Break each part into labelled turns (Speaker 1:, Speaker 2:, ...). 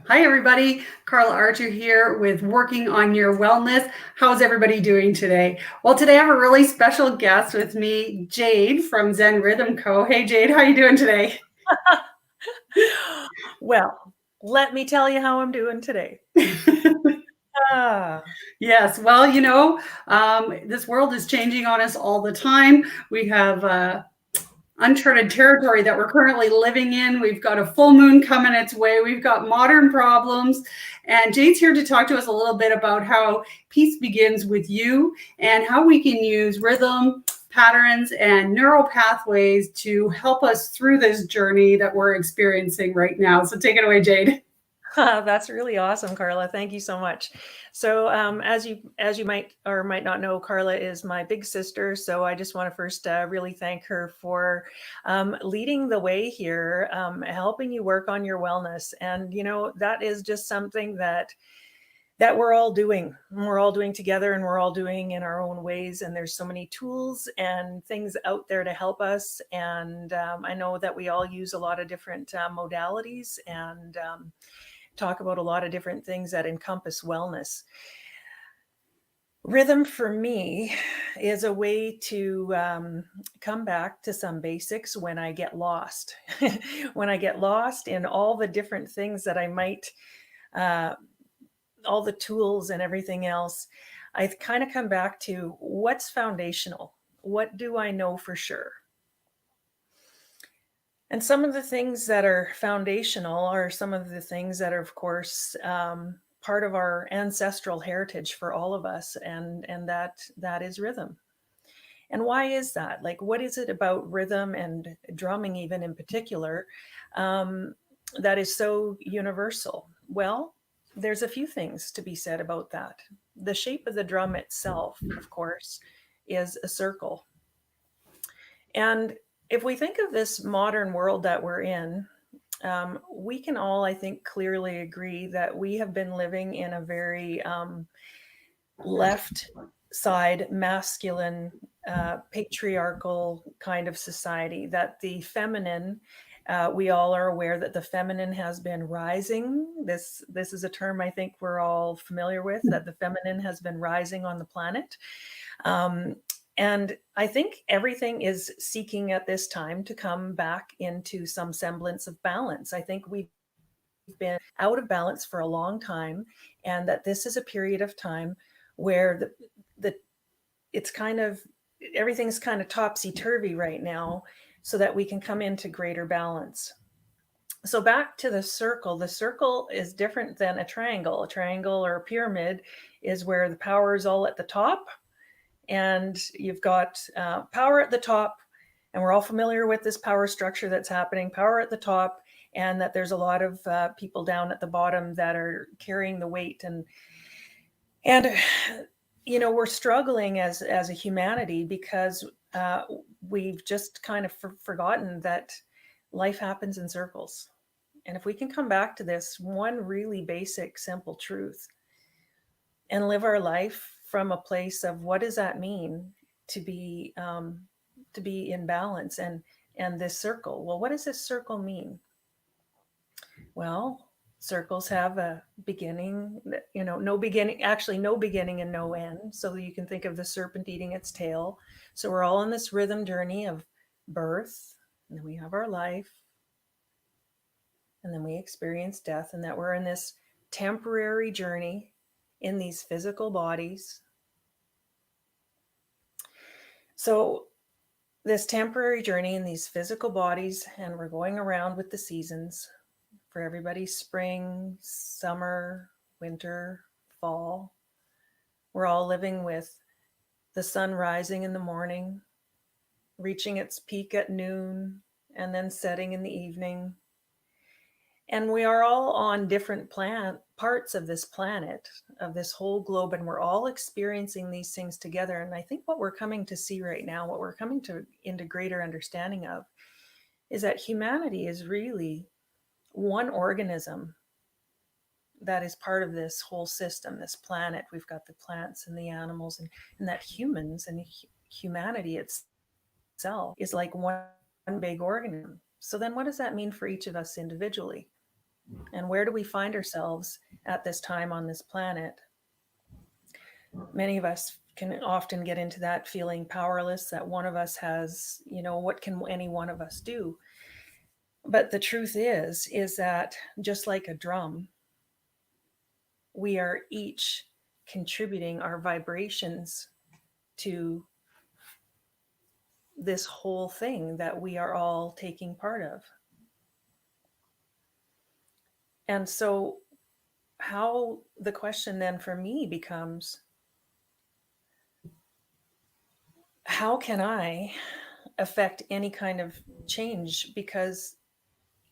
Speaker 1: Hi, everybody. Carla Archer here with Working on Your Wellness. How's everybody doing today? Well, today I have a really special guest with me, Jade from Zen Rhythm Co. Hey, Jade, how you doing today?
Speaker 2: Well, let me tell you how I'm doing today. Ah,
Speaker 1: Yes, well, this world is changing on us all the time. We have uncharted territory that we're currently living in. We've got a full moon coming its way. We've got modern problems. And Jade's here to talk to us a little bit about how peace begins with you and how we can use rhythm, patterns, and neural pathways to help us through this journey that we're experiencing right now. So take it away, Jade.
Speaker 2: that's really awesome, Carla. Thank you so much. So, as you might or might not know, Carla is my big sister. So, I just want to first really thank her for leading the way here, helping you work on your wellness, and that is just something that we're all doing. We're all doing together, and we're all doing in our own ways. And there's so many tools and things out there to help us. And I know that we all use a lot of different modalities and talk about a lot of different things that encompass wellness. Rhythm for me is a way to come back to some basics when I get lost. When I get lost in all the different things that I might uh, all the tools and everything else, I kind of come back to what's foundational. What do I know for sure? And some of the things that are foundational are some of the things that are, of course, part of our ancestral heritage for all of us, and that is rhythm. And why is that? Like, what is it about rhythm and drumming, even in particular, um, that is so universal? Well, there's a few things to be said about that. The shape of the drum itself, of course, is a circle. And if we think of this modern world that we're in, we can all, I think, clearly agree that we have been living in a very left side, masculine, patriarchal kind of society, that the feminine, we all are aware that the feminine has been rising. This is a term I think we're all familiar with, that the feminine has been rising on the planet. Um, and I think everything is seeking at this time to come back into some semblance of balance. I think we've been out of balance for a long time, and that this is a period of time where the it's kind of everything's kind of topsy turvy right now, so that we can come into greater balance. So back to the circle. The circle is different than a triangle. A triangle or a pyramid is where the power is all at the top, and you've got power at the top, and we're all familiar with this power structure that's happening, power at the top, and that there's a lot of people down at the bottom that are carrying the weight. And we're struggling as a humanity because we've just kind of forgotten that life happens in circles. And if we can come back to this one really basic simple truth and live our life from a place of what does that mean to be in balance, and this circle, well, what does this circle mean? Well, circles have a beginning, no beginning, actually no beginning and no end. So you can think of the serpent eating its tail. So we're all in this rhythm journey of birth, and then we have our life, and then we experience death, and that we're in this temporary journey in these physical bodies. So this temporary journey in these physical bodies, and we're going around with the seasons. For everybody, spring, summer, winter, fall. We're all living with the sun rising in the morning, reaching its peak at noon, and then setting in the evening. And we are all on different parts of this planet, of this whole globe, and we're all experiencing these things together. And I think what we're coming to see right now, what we're coming to into greater understanding of, is that humanity is really one organism that is part of this whole system, this planet. We've got the plants and the animals, and that humans and humanity itself is like one big organism. So then what does that mean for each of us individually? And where do we find ourselves at this time on this planet? Many of us can often get into that feeling powerless, that one of us has, what can any one of us do? But the truth is that just like a drum, we are each contributing our vibrations to this whole thing that we are all taking part of. And so, how the question then for me becomes, how can I affect any kind of change? Because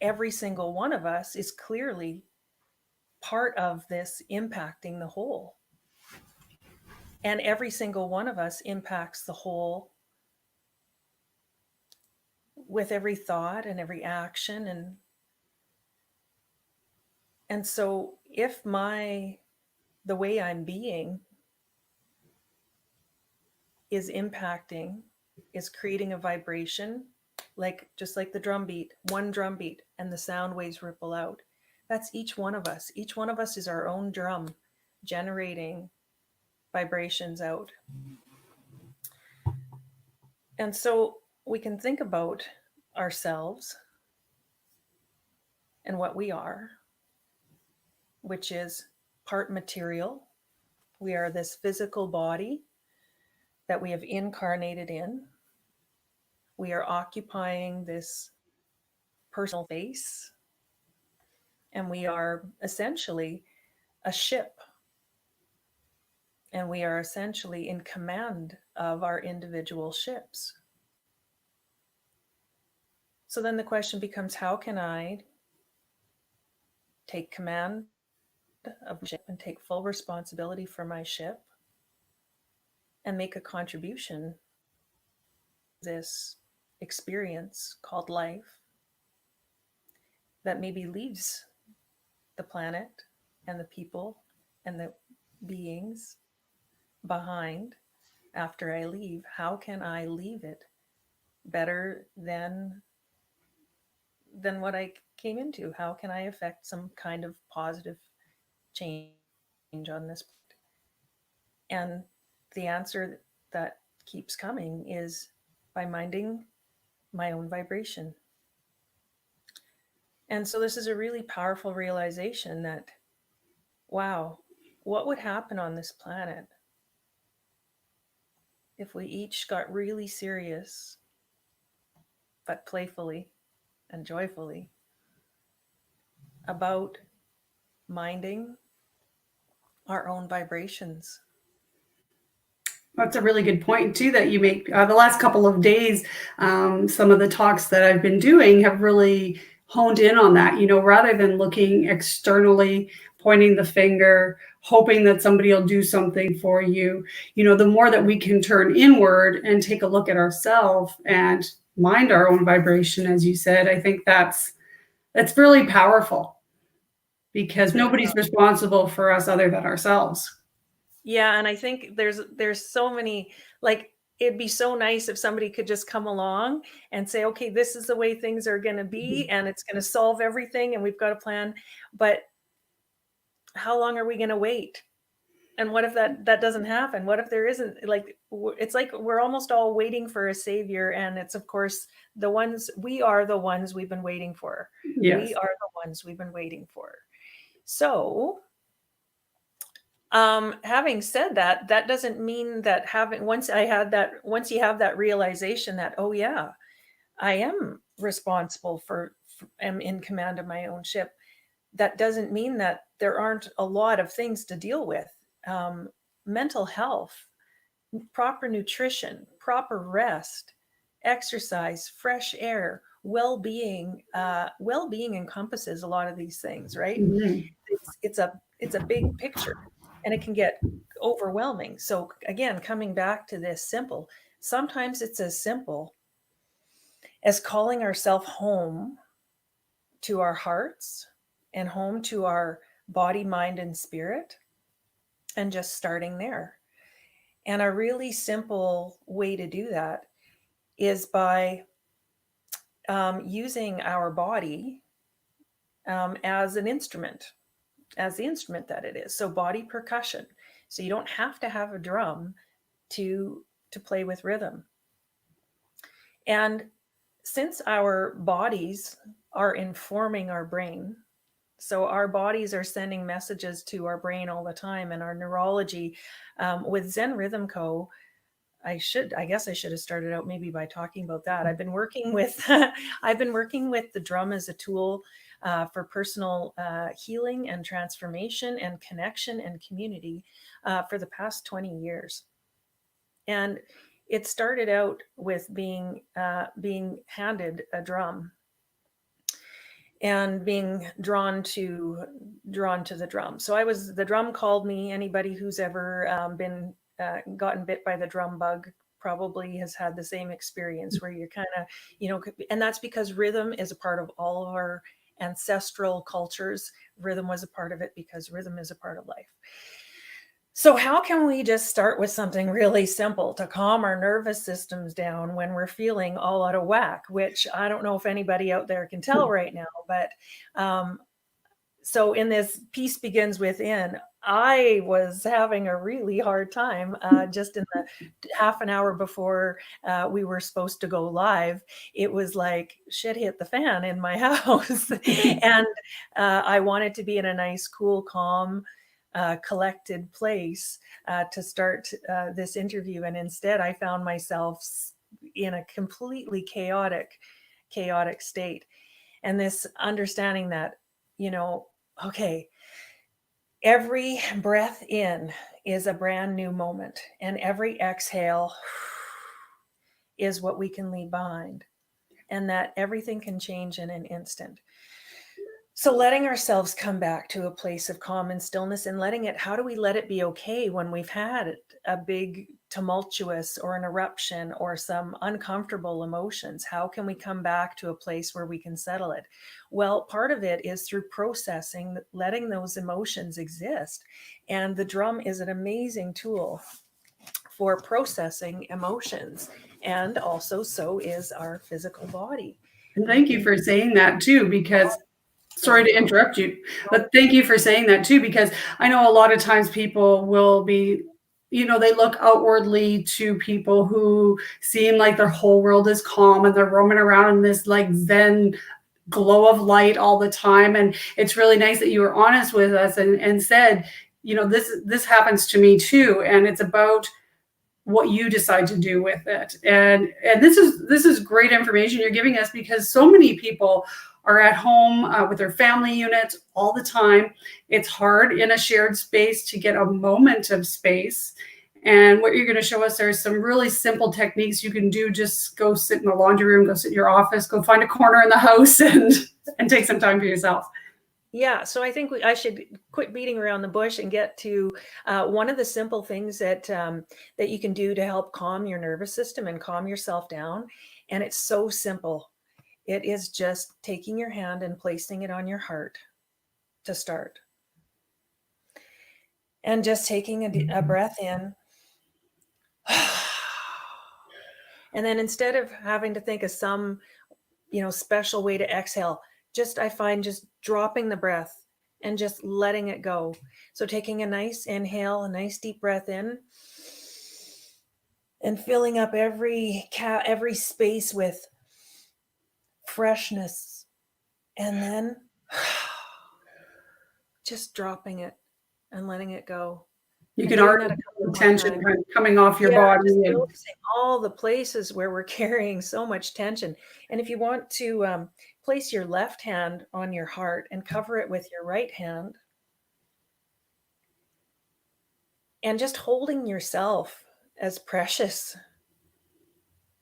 Speaker 2: every single one of us is clearly part of this impacting the whole. And every single one of us impacts the whole with every thought and every action. And so if the way I'm being is impacting, is creating a vibration, just like the drum beat, one drum beat, and the sound waves ripple out. That's each one of us. Each one of us is our own drum generating vibrations out. And so we can think about ourselves and what we are, which is part material. We are this physical body that we have incarnated in. We are occupying this personal space, and we are essentially a ship, and we are essentially in command of our individual ships. So then the question becomes, how can I take command of my ship and take full responsibility for my ship and make a contribution to this experience called life that maybe leaves the planet and the people and the beings behind after I leave? How can I leave it better than what I came into? How can I affect some kind of positive change on this? And the answer that keeps coming is by minding my own vibration. And so this is a really powerful realization that, wow, what would happen on this planet if we each got really serious, but playfully and joyfully, about minding our own vibrations?
Speaker 1: That's a really good point too that you make. The last couple of days, some of the talks that I've been doing have really honed in on that. Rather than looking externally, pointing the finger, hoping that somebody will do something for you. The more that we can turn inward and take a look at ourselves and mind our own vibration, as you said, I think that's really powerful, because nobody's responsible for us other than ourselves.
Speaker 2: Yeah, and I think there's so many, it'd be so nice if somebody could just come along and say, okay, this is the way things are going to be, and it's going to solve everything, and we've got a plan. But how long are we going to wait? And what if that doesn't happen? What if there isn't? It's like we're almost all waiting for a savior, and it's, of course, we are the ones we've been waiting for.
Speaker 1: Yes.
Speaker 2: We are the ones we've been waiting for. So having said that, that doesn't mean that once you have that realization that, oh yeah, I am responsible am in command of my own ship. That doesn't mean that there aren't a lot of things to deal with. Mental health, proper nutrition, proper rest, exercise, fresh air, well-being. Well-being encompasses a lot of these things, right?
Speaker 1: Mm-hmm.
Speaker 2: It's a big picture, and it can get overwhelming. So again, coming back to this simple, sometimes it's as simple as calling ourselves home to our hearts and home to our body, mind, and spirit, and just starting there. And a really simple way to do that is by using our body as an instrument, as the instrument that it is. So body percussion. So you don't have to have a drum to play with rhythm. And since our bodies are informing our brain, so our bodies are sending messages to our brain all the time, and our neurology, with Zen Rhythm Co. I guess I should have started out maybe by talking about that. I've been working with the drum as a tool for personal healing and transformation and connection and community for the past 20 years. And it started out with being handed a drum and being drawn to the drum. So the drum called me. Anybody who's ever been gotten bit by the drum bug probably has had the same experience where you're kind of, and that's because rhythm is a part of all of our ancestral cultures. Rhythm was a part of it because rhythm is a part of life. So how can we just start with something really simple to calm our nervous systems down when we're feeling all out of whack, which I don't know if anybody out there can tell right now, but so in this Peace Begins Within, I was having a really hard time just in the half an hour before we were supposed to go live. It was like shit hit the fan in my house. And I wanted to be in a nice, cool, calm, collected place to start this interview. And instead I found myself in a completely chaotic state. And this understanding that, okay, every breath in is a brand new moment, and every exhale is what we can leave behind, and that everything can change in an instant. So letting ourselves come back to a place of calm and stillness, and how do we let it be okay when we've had a big tumultuous or an eruption or some uncomfortable emotions? How can we come back to a place where we can settle it? Well, part of it is through processing, letting those emotions exist. And the drum is an amazing tool for processing emotions. And also so is our physical body.
Speaker 1: And thank you for saying that too, because sorry to interrupt you, but thank you for saying that too, because I know a lot of times people will be, they look outwardly to people who seem like their whole world is calm and they're roaming around in this like Zen glow of light all the time. And it's really nice that you were honest with us and said, this happens to me too. And it's about what you decide to do with it. And this is great information you're giving us, because so many people are at home with their family units all the time. It's hard in a shared space to get a moment of space. And what you're going to show us are some really simple techniques you can do. Just go sit in the laundry room, go sit in your office, go find a corner in the house and take some time for yourself.
Speaker 2: Yeah, so I think I should quit beating around the bush and get to one of the simple things that you can do to help calm your nervous system and calm yourself down. And it's so simple. It is just taking your hand and placing it on your heart to start. And just taking a breath in. And then instead of having to think of some, special way to exhale, I find just dropping the breath and just letting it go. So taking a nice inhale, a nice deep breath in, and filling up every space with freshness, and then just dropping it and letting it go.
Speaker 1: You can already feel the tension coming off your body.
Speaker 2: Just noticing all the places where we're carrying so much tension. And if you want to place your left hand on your heart and cover it with your right hand, and just holding yourself as precious,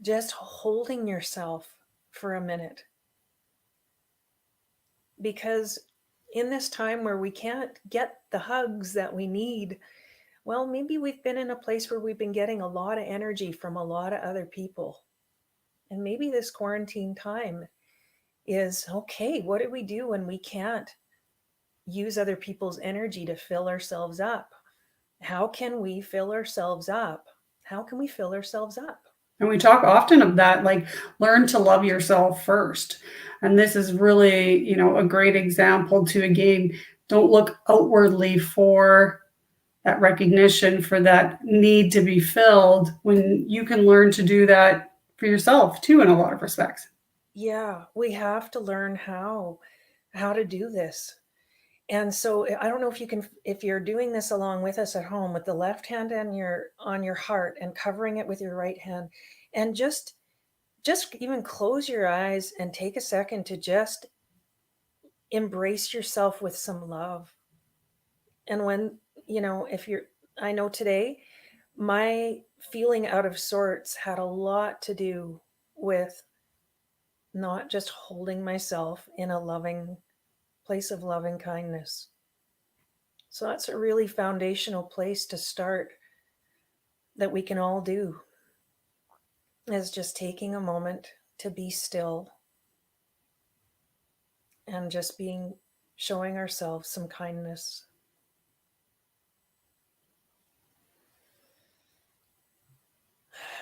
Speaker 2: just holding yourself for a minute. Because in this time where we can't get the hugs that we need, well, maybe we've been in a place where we've been getting a lot of energy from a lot of other people. And maybe this quarantine time is, okay, what do we do when we can't use other people's energy to fill ourselves up? How can we fill ourselves up? How can we fill ourselves up?
Speaker 1: And we talk often of that, like learn to love yourself first. And this is really, a great example to, again, don't look outwardly for that recognition, for that need to be filled, when you can learn to do that for yourself too, in a lot of respects.
Speaker 2: Yeah, we have to learn how to do this. And so I don't know if you can, if you're doing this along with us at home with the left hand on your heart and covering it with your right hand, and just even close your eyes and take a second to just embrace yourself with some love. And when, if you're, I know today my feeling out of sorts had a lot to do with not just holding myself in a loving place of loving kindness. So that's a really foundational place to start that we can all do, is just taking a moment to be still and just showing ourselves some kindness.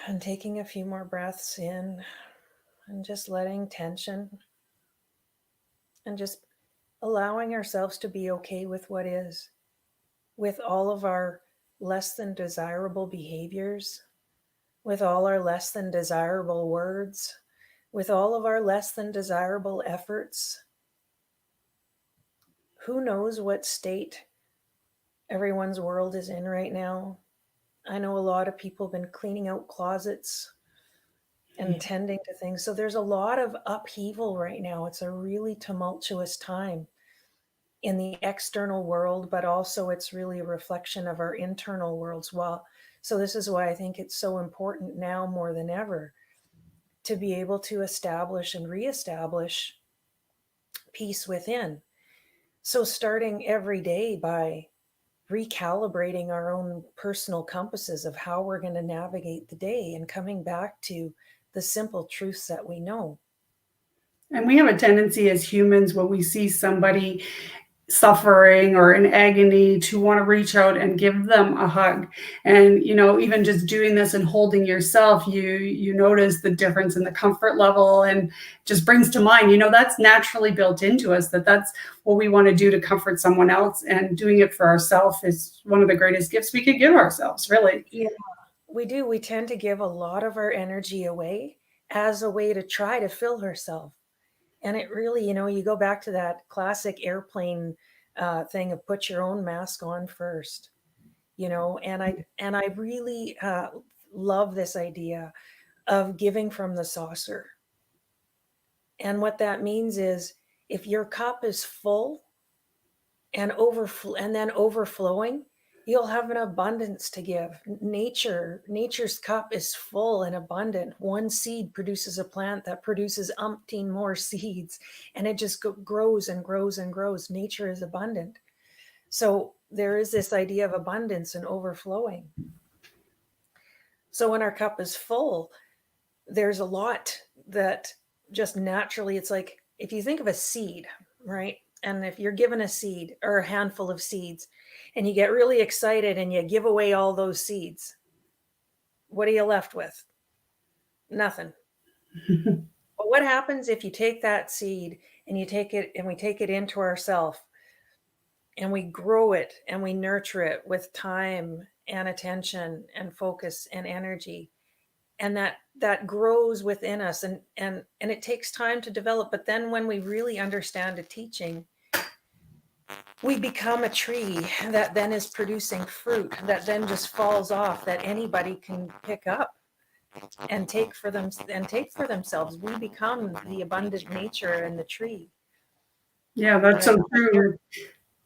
Speaker 2: And taking a few more breaths in and just letting tension and just allowing ourselves to be okay with what is, with all of our less than desirable behaviors, with all our less than desirable words, with all of our less than desirable efforts. Who knows what state everyone's world is in right now? I know a lot of people have been cleaning out closets and tending to things. So there's a lot of upheaval right now. It's a really tumultuous time in the external world, but also it's really a reflection of our internal worlds. Well, so this is why I think it's so important now more than ever to be able to establish and reestablish peace within. So starting every day by recalibrating our own personal compasses of how we're going to navigate the day and coming back to the simple truths that we know.
Speaker 1: And we have a tendency as humans, when we see somebody suffering or in agony, to want to reach out and give them a hug. And even just doing this and holding yourself, you notice the difference in the comfort level, and just brings to mind, that's naturally built into us, that's what we want to do to comfort someone else. And doing it for ourselves is one of the greatest gifts we could give ourselves, really.
Speaker 2: Yeah, we do. We tend to give a lot of our energy away as a way to try to fill herself. And it really, you go back to that classic airplane thing of put your own mask on first, and I really love this idea of giving from the saucer. And what that means is, if your cup is full and then overflowing, you'll have an abundance to give. Nature's cup is full and abundant. One seed produces a plant that produces umpteen more seeds, and it just grows and grows and grows. Nature is abundant. So there is this idea of abundance and overflowing. So when our cup is full, there's a lot that just naturally, it's like, if you think of a seed, right? And if you're given a seed or a handful of seeds and you get really excited and you give away all those seeds, what are you left with? Nothing. But what happens if you take that seed and we take it into ourselves and we grow it and we nurture it with time and attention and focus and energy, and that grows within us, and it takes time to develop. But then when we really understand a teaching, we become a tree that then is producing fruit that then just falls off, that anybody can pick up and take for themselves. We become the abundant nature and the tree.
Speaker 1: Yeah, that's so true.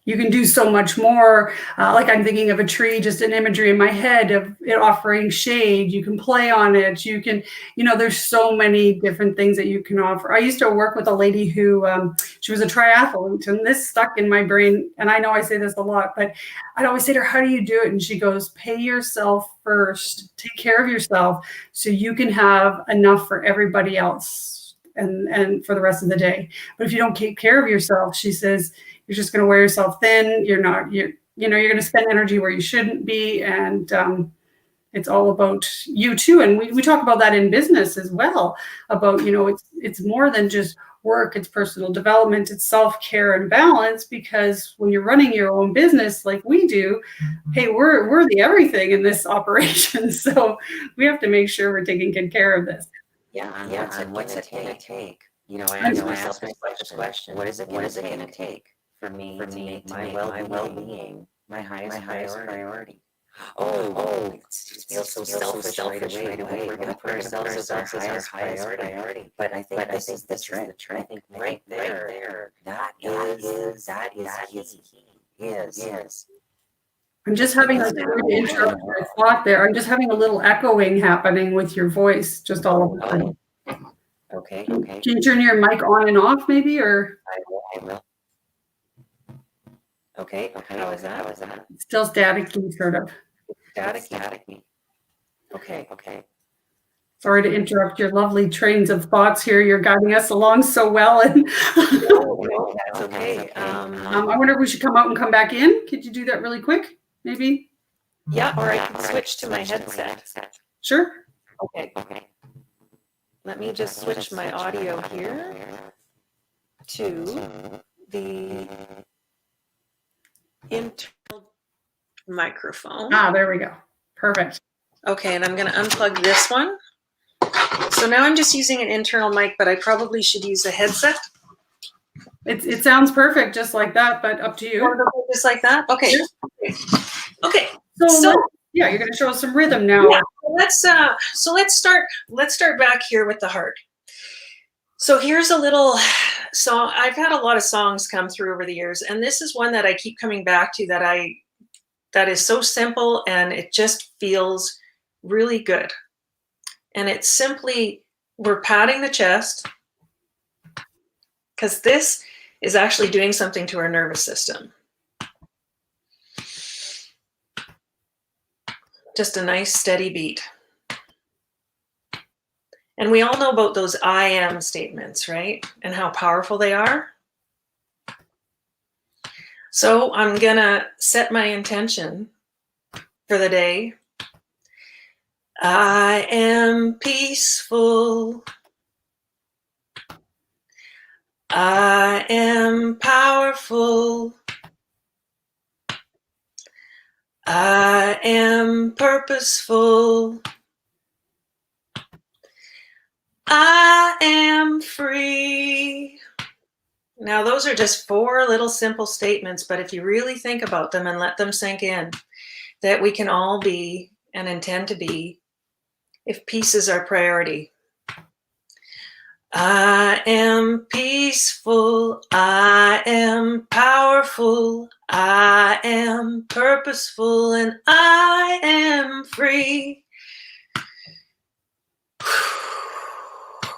Speaker 1: You can do so much more. Like, I'm thinking of a tree, just an imagery in my head of it offering shade. You can play on it. You can, there's so many different things that you can offer. I used to work with a lady who, she was a triathlete, and this stuck in my brain. And I know I say this a lot, but I'd always say to her, how do you do it? And she goes, pay yourself first, take care of yourself so you can have enough for everybody else and for the rest of the day. But if you don't take care of yourself, she says, you're just going to wear yourself thin. You're going to spend energy where you shouldn't be. And it's all about you too. And we talk about that in business as well, about, it's more than just work, it's personal development, it's self-care and balance, because when you're running your own business like we do, hey, we're the everything in this operation. So we have to make sure we're taking good care of this.
Speaker 3: Yeah, and what's it gonna take? I ask myself this question: what is it gonna take for me to make my well-being my highest priority? It feels so selfish right away. We're gonna put ourselves as our highest priority. But I think this is the trick. I think right there, that is key. Is.
Speaker 1: I'm just having a thought there. I'm just having a little echoing happening with your voice, just all of a sudden.
Speaker 3: Okay.
Speaker 1: Can you turn your mic on and off, maybe, or?
Speaker 3: I will. Okay. How is that?
Speaker 1: It's still staticky, sort of.
Speaker 3: Staticky. Okay.
Speaker 1: Sorry to interrupt your lovely trains of thoughts here. You're guiding us along so well, and
Speaker 3: No, that's okay.
Speaker 1: I wonder if we should come out and come back in. Could you do that really quick, maybe?
Speaker 2: Yeah, or I can switch to my headset.
Speaker 1: Sure.
Speaker 2: Okay. Let me just switch my audio here to the internal microphone.
Speaker 1: There we go. Perfect.
Speaker 2: Okay, and I'm going to unplug this one. So now I'm just using an internal mic, but I probably should use a headset.
Speaker 1: It sounds perfect just like that, but up to you.
Speaker 2: Just like that? Okay.
Speaker 1: Sure.
Speaker 2: Okay.
Speaker 1: So yeah, you're going to show us some rhythm now.
Speaker 2: Yeah, let's start back here with the heart. So here's a little song. I've had a lot of songs come through over the years, and this is one that I keep coming back to that is so simple, and it just feels really good. And it's simply, we're patting the chest, because this is actually doing something to our nervous system. Just a nice steady beat. And we all know about those I am statements, right? And how powerful they are. So I'm gonna set my intention for the day. I am peaceful. I am powerful. I am purposeful. I am free. Now, those are just 4 little simple statements, but if you really think about them and let them sink in, that we can all be and intend to be, if peace is our priority. I am peaceful. I am powerful. I am purposeful, and I am free.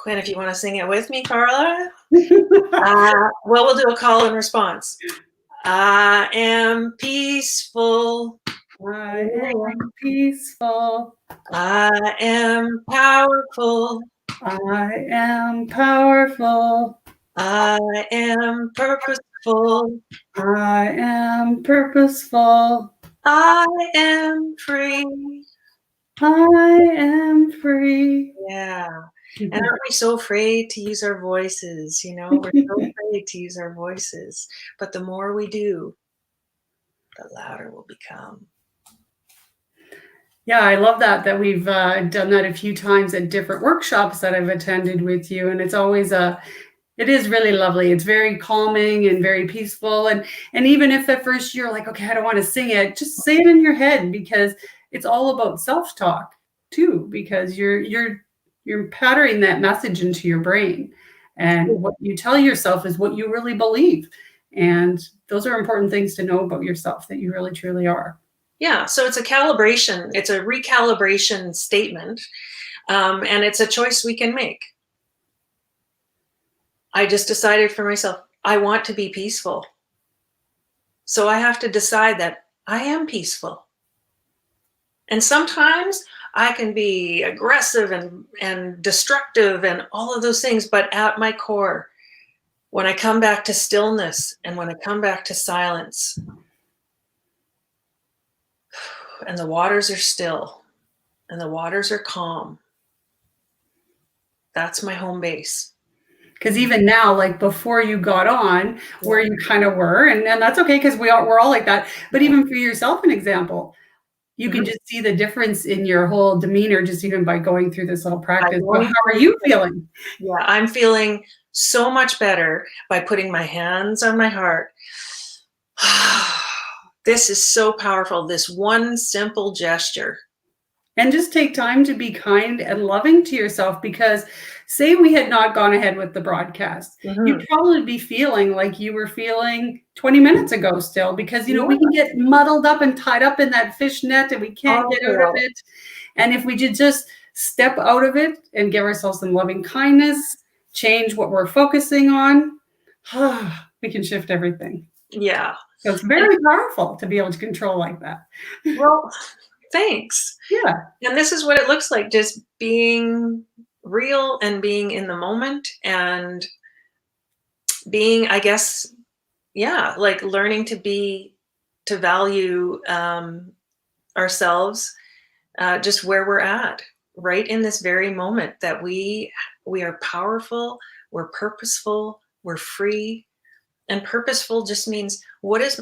Speaker 2: And if you want to sing it with me, Carla, we'll do a call and response. I am peaceful.
Speaker 1: I am peaceful.
Speaker 2: I am powerful.
Speaker 1: I am powerful.
Speaker 2: I am purposeful.
Speaker 1: I am purposeful.
Speaker 2: I am free.
Speaker 1: I am free.
Speaker 2: Yeah. And aren't we so afraid to use our voices? We're so afraid to use our voices. But the more we do, the louder we'll become.
Speaker 1: Yeah, I love that we've done that a few times at different workshops that I've attended with you. And it's always it is really lovely. It's very calming and very peaceful. And even if at first you're like, okay, I don't want to sing it, just say it in your head, because it's all about self-talk too, because you're patterning that message into your brain. And what you tell yourself is what you really believe. And those are important things to know about yourself, that you really, truly are.
Speaker 2: Yeah, so it's a calibration. It's a recalibration statement. And it's a choice we can make. I just decided for myself, I want to be peaceful. So I have to decide that I am peaceful. And sometimes I can be aggressive and destructive and all of those things, but at my core, when I come back to stillness and when I come back to silence, and the waters are still, and the waters are calm. That's my home base.
Speaker 1: Because even now, like before you got on, where you kind of were, and that's okay, because we're all like that. But even for yourself, an example, you can just see the difference in your whole demeanor just even by going through this little practice. But how are you feeling?
Speaker 2: Yeah, I'm feeling so much better by putting my hands on my heart. This is so powerful, this one simple gesture.
Speaker 1: And just take time to be kind and loving to yourself, because say we had not gone ahead with the broadcast, you'd probably be feeling like you were feeling 20 minutes ago still, because, we can get muddled up and tied up in that fish net and we can't get out of it. And if we just step out of it and give ourselves some loving kindness, change what we're focusing on, we can shift everything.
Speaker 2: Yeah.
Speaker 1: So it's very powerful to be able to control like that.
Speaker 2: Well, thanks.
Speaker 1: Yeah.
Speaker 2: And this is what it looks like, just being real and being in the moment and being, I guess, like learning to value ourselves just where we're at, right in this very moment, that we are powerful, we're purposeful, we're free. And purposeful just means what is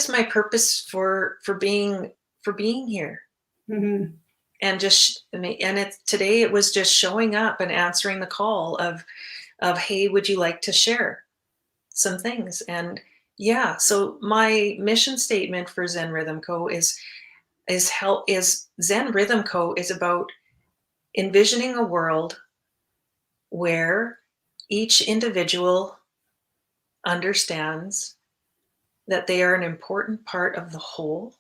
Speaker 2: my purpose for being here?
Speaker 1: Mm-hmm.
Speaker 2: And today it was just showing up and answering the call of hey, would you like to share some things? And so my mission statement for Zen Rhythm Co is Zen Rhythm Co is about envisioning a world where each individual understands that they are an important part of the whole,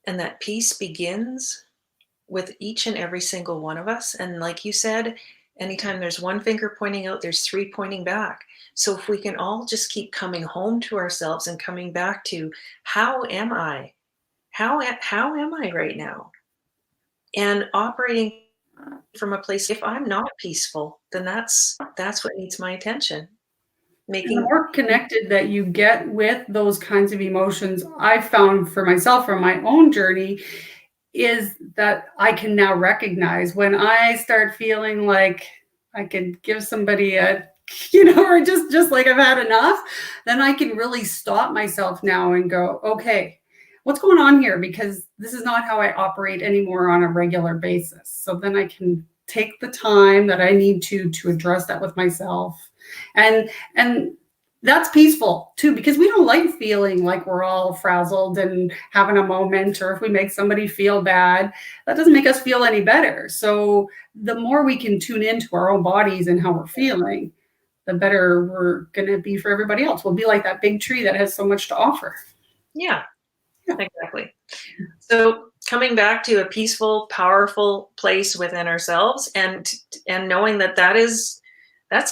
Speaker 2: and that peace begins with each and every single one of us. And like you said, anytime there's one finger pointing out, there's three pointing back. So if we can all just keep coming home to ourselves and coming back to, how am I? How am I right now? And operating from a place, if I'm not peaceful, then that's what needs my attention.
Speaker 1: The more connected that you get with those kinds of emotions, I've found for myself from my own journey, is that I can now recognize when I start feeling like I could give somebody a, or just like I've had enough, then I can really stop myself now and go, okay, what's going on here? Because this is not how I operate anymore on a regular basis. So then I can take the time that I need to address that with myself. And that's peaceful too, because we don't like feeling like we're all frazzled and having a moment, or if we make somebody feel bad, that doesn't make us feel any better. So the more we can tune into our own bodies and how we're feeling, the better we're going to be for everybody else. We'll be like that big tree that has so much to offer.
Speaker 2: Yeah. Exactly. So coming back to a peaceful, powerful place within ourselves, and knowing that's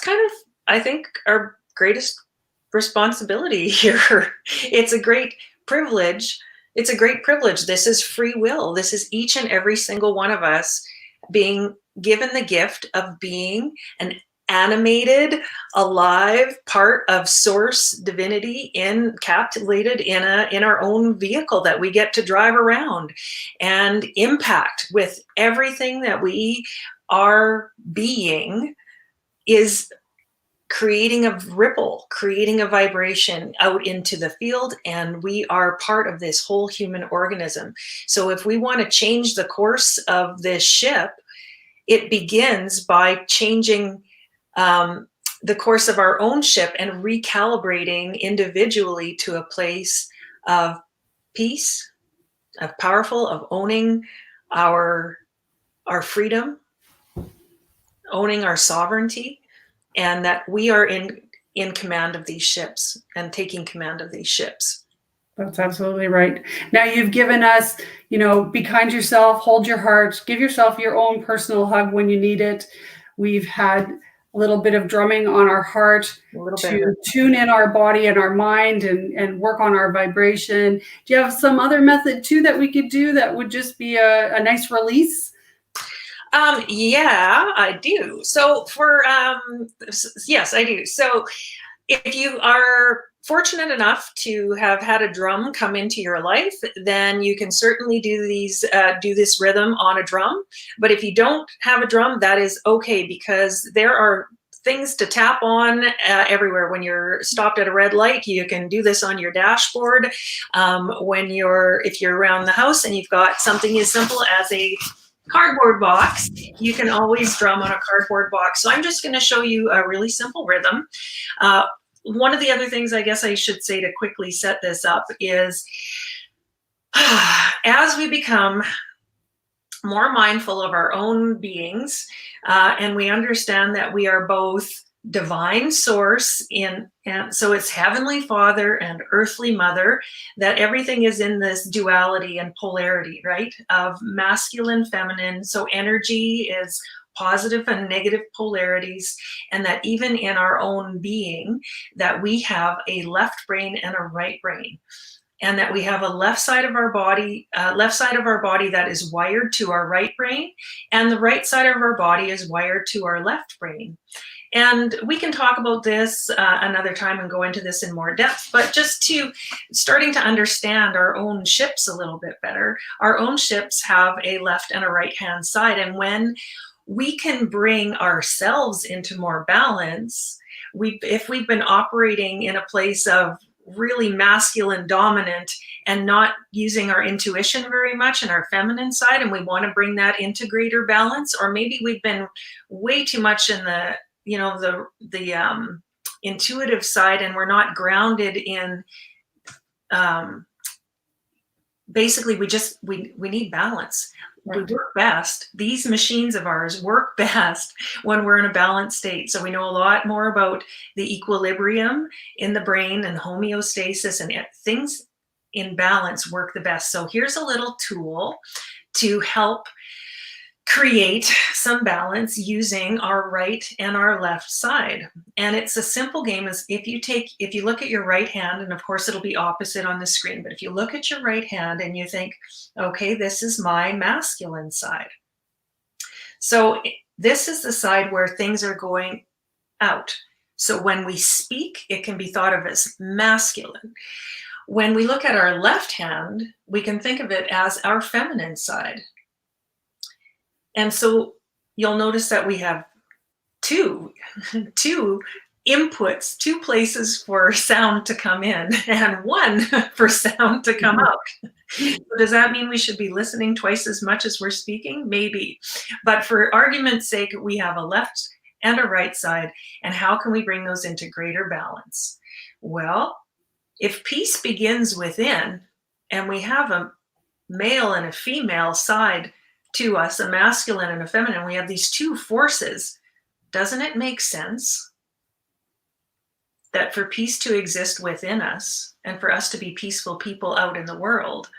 Speaker 2: kind of, I think, our greatest responsibility here. It's a great privilege. This is free will. This is each and every single one of us being given the gift of being an animated, alive part of source divinity, encapsulated in our own vehicle that we get to drive around and impact with everything that we are being, is creating a ripple, creating a vibration out into the field, and we are part of this whole human organism. So if we want to change the course of this ship, it begins by changing the course of our own ship and recalibrating individually to a place of peace, of powerful, of owning our freedom, owning our sovereignty, and that we are in command of these ships and taking command of these ships.
Speaker 1: That's absolutely right. Now you've given us, be kind to yourself, hold your heart, give yourself your own personal hug when you need it. We've had a little bit of drumming on our heart to tune in our body and our mind and work on our vibration. Do you have some other method too that we could do that would just be a nice release?
Speaker 2: Yeah, I do. So yes, I do. So if you are fortunate enough to have had a drum come into your life, then you can certainly do this rhythm on a drum. But if you don't have a drum, that is okay, because there are things to tap on everywhere. When you're stopped at a red light, you can do this on your dashboard. If you're around the house and you've got something as simple as a cardboard box, you can always drum on a cardboard box. So I'm just going to show you a really simple rhythm. One of the other things I guess I should say to quickly set this up is, as we become more mindful of our own beings, and we understand that we are both divine source and so it's heavenly father and earthly mother, that everything is in this duality and polarity, right, of masculine, feminine. So energy is positive and negative polarities, and that even in our own being, that we have a left brain and a right brain, and that we have a left side of our body that is wired to our right brain, and the right side of our body is wired to our left brain. And we can talk about this another time and go into this in more depth, but just starting to understand our own ships a little bit better. Our own ships have a left and a right hand side, and when we can bring ourselves into more balance, if we've been operating in a place of really masculine dominant and not using our intuition very much and our feminine side, and we want to bring that into greater balance, or maybe we've been way too much in the intuitive side, and we're not grounded in basically we need balance. We work best, these machines of ours work best when we're in a balanced state. So we know a lot more about the equilibrium in the brain and homeostasis, and things in balance work the best. So here's a little tool to help create some balance using our right and our left side. And it's a simple game. As if you look at your right hand, and of course it'll be opposite on the screen, but if you look at your right hand and you think, okay, this is my masculine side. So this is the side where things are going out. So when we speak, it can be thought of as masculine. When we look at our left hand, we can think of it as our feminine side. And so you'll notice that we have two inputs, two places for sound to come in and one for sound to come out. So does that mean we should be listening twice as much as we're speaking? Maybe. But for argument's sake, we have a left and a right side. And how can we bring those into greater balance? Well, if peace begins within, and we have a male and a female side to us, a masculine and a feminine, we have these two forces. Doesn't it make sense that for peace to exist within us and for us to be peaceful people out in the world,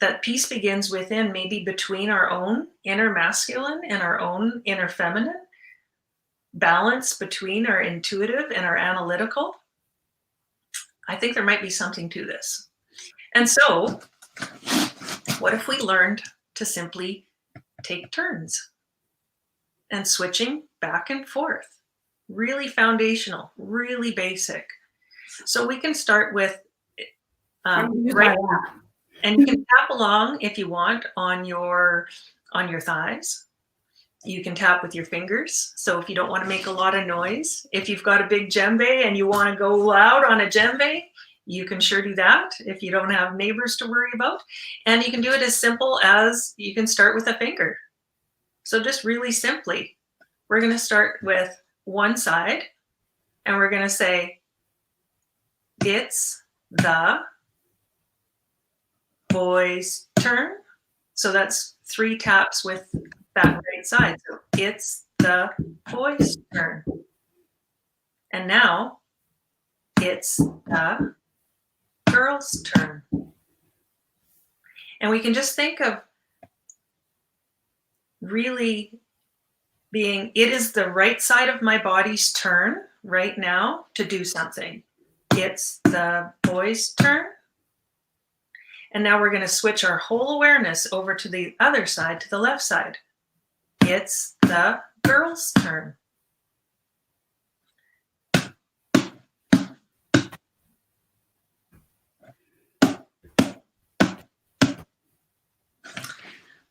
Speaker 2: that peace begins within, maybe between our own inner masculine and our own inner feminine, balance between our intuitive and our analytical? I think there might be something to this. And so what if we learned to simply take turns and switching back and forth? Really foundational, really basic. So we can start with right, and you can tap along if you want on your thighs. You can tap with your fingers. So if you don't want to make a lot of noise, if you've got a big djembe and you want to go loud on a djembe, you can sure do that if you don't have neighbors to worry about. And you can do it as simple as you can start with a finger. So just really simply, we're going to start with one side and we're going to say, it's the boy's turn. So that's 3 taps with that right side. So it's the boy's turn. And now it's the girl's turn. And we can just think of really being, it is the right side of my body's turn right now to do something. It's the boy's turn. And now we're going to switch our whole awareness over to the other side, to the left side. It's the girl's turn.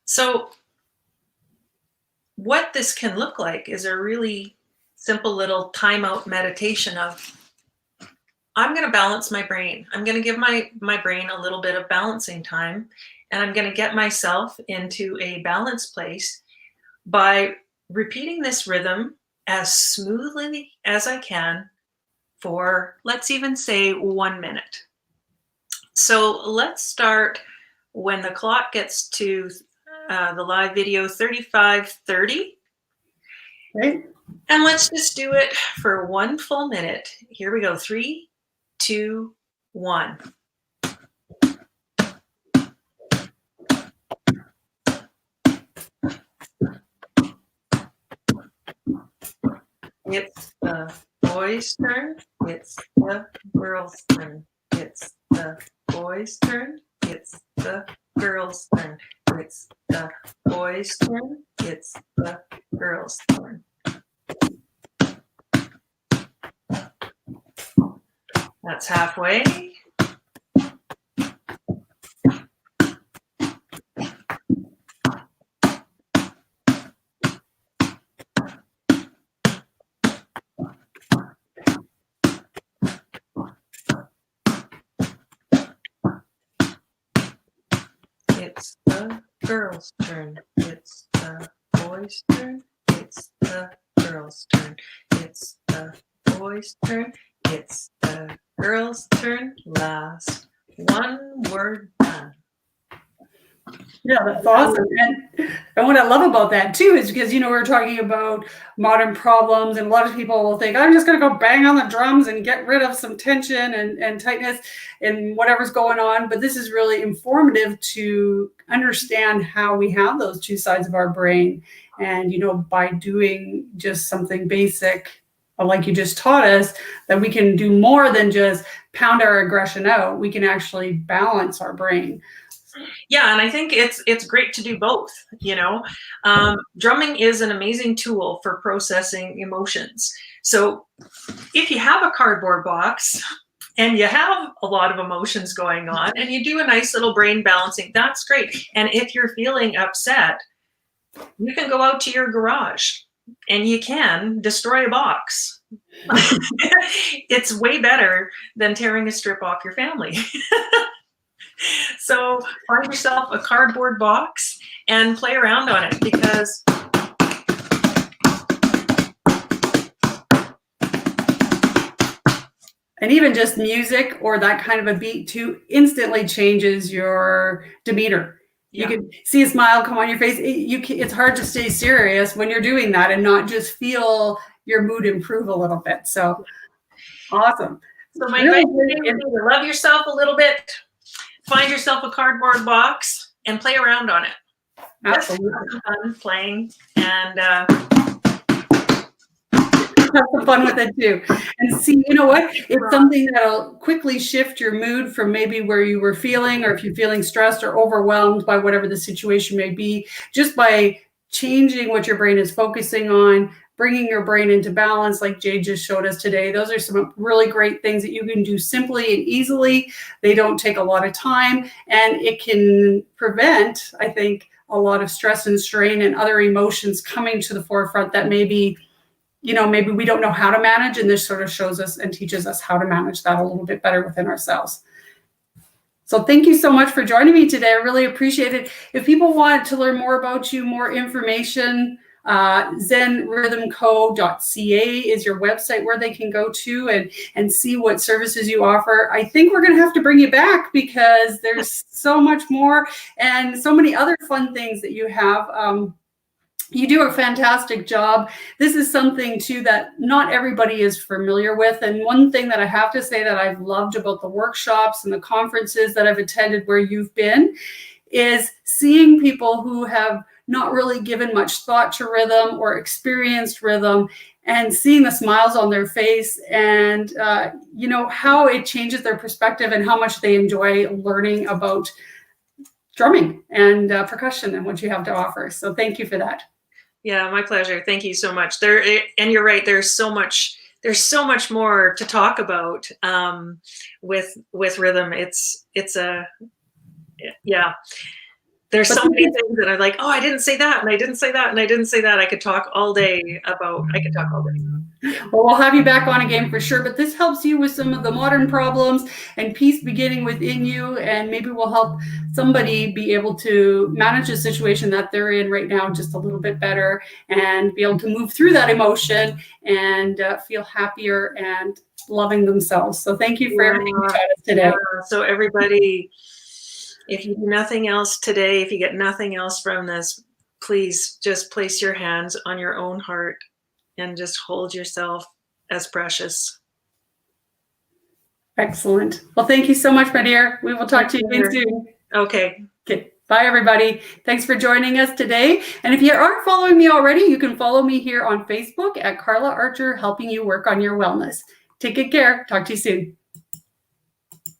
Speaker 2: So what this can look like is a really simple little timeout meditation of, I'm going to balance my brain. I'm going to give my brain a little bit of balancing time, and I'm going to get myself into a balanced place by repeating this rhythm as smoothly as I can for, let's even say, 1 minute. So let's start when the clock gets to the live video 35:30.
Speaker 1: Right?
Speaker 2: And let's just do it for 1 full minute. Here we go. 3, 2, 1. It's the boys' turn. It's the girls' turn. It's the boys' turn. It's the girls' turn. It's the boys' turn. It's the girls' turn. That's halfway. It's the girls' turn. It's the boys' turn. It's the girls' turn. It's the boys' turn. It's the girls' turn. Last one word done.
Speaker 1: Yeah, that's awesome. And what I love about that too is because, we're talking about modern problems, and a lot of people will think, I'm just going to go bang on the drums and get rid of some tension and tightness and whatever's going on. But this is really informative to understand how we have those two sides of our brain. And, by doing just something basic, like you just taught us, that we can do more than just pound our aggression out. We can actually balance our brain.
Speaker 2: Yeah, and I think it's great to do both. Drumming is an amazing tool for processing emotions. So if you have a cardboard box and you have a lot of emotions going on and you do a nice little brain balancing, that's great. And if you're feeling upset, you can go out to your garage and you can destroy a box. It's way better than tearing a strip off your family. So find yourself a cardboard box and play around on it, because
Speaker 1: and even just music or that kind of a beat too instantly changes your demeanor.
Speaker 2: Yeah.
Speaker 1: You can see a smile come on your face. It's hard to stay serious when you're doing that and not just feel your mood improve a little bit. So awesome.
Speaker 2: So my advice would be to love yourself a little bit. Find yourself a cardboard box and play around on it.
Speaker 1: Absolutely.
Speaker 2: Have some fun playing and
Speaker 1: have some fun with it too. And see, you know what? It's something that'll quickly shift your mood from maybe where you were feeling, or if you're feeling stressed or overwhelmed by whatever the situation may be, just by changing what your brain is focusing on, bringing your brain into balance, like Jade just showed us today. Those are some really great things that you can do simply and easily. They don't take a lot of time, and it can prevent, I think, a lot of stress and strain and other emotions coming to the forefront that maybe we don't know how to manage. And this sort of shows us and teaches us how to manage that a little bit better within ourselves. So thank you so much for joining me today. I really appreciate it. If people want to learn more about you, more information, zenrhythmco.ca is your website where they can go to and see what services you offer. I think we're going to have to bring you back because there's so much more and so many other fun things that you have. You do a fantastic job. This is something too that not everybody is familiar with. And one thing that I have to say that I've loved about the workshops and the conferences that I've attended where you've been is seeing people who have not really given much thought to rhythm or experienced rhythm, and seeing the smiles on their face and how it changes their perspective and how much they enjoy learning about drumming and percussion and what you have to offer. So thank you for that.
Speaker 2: Yeah, my pleasure. Thank you so much. And you're right. There's so much more to talk about with rhythm. Yeah. There's so many things that I'm like, oh, I didn't say that, and I didn't say that, and I didn't say that. I could talk all day.
Speaker 1: Well, we'll have you back on again for sure, but this helps you with some of the modern problems and peace beginning within you, and maybe we'll help somebody be able to manage the situation that they're in right now just a little bit better and be able to move through that emotion and feel happier and loving themselves. So thank you for everything you taught us today.
Speaker 2: Yeah. So everybody, if you do nothing else today, if you get nothing else from this, please just place your hands on your own heart and just hold yourself as precious.
Speaker 1: Excellent. Well, thank you so much, my dear. We will talk to you again soon.
Speaker 2: Okay.
Speaker 1: Okay. Bye, everybody. Thanks for joining us today. And if you aren't following me already, you can follow me here on Facebook at Carla Archer, helping you work on your wellness. Take good care. Talk to you soon.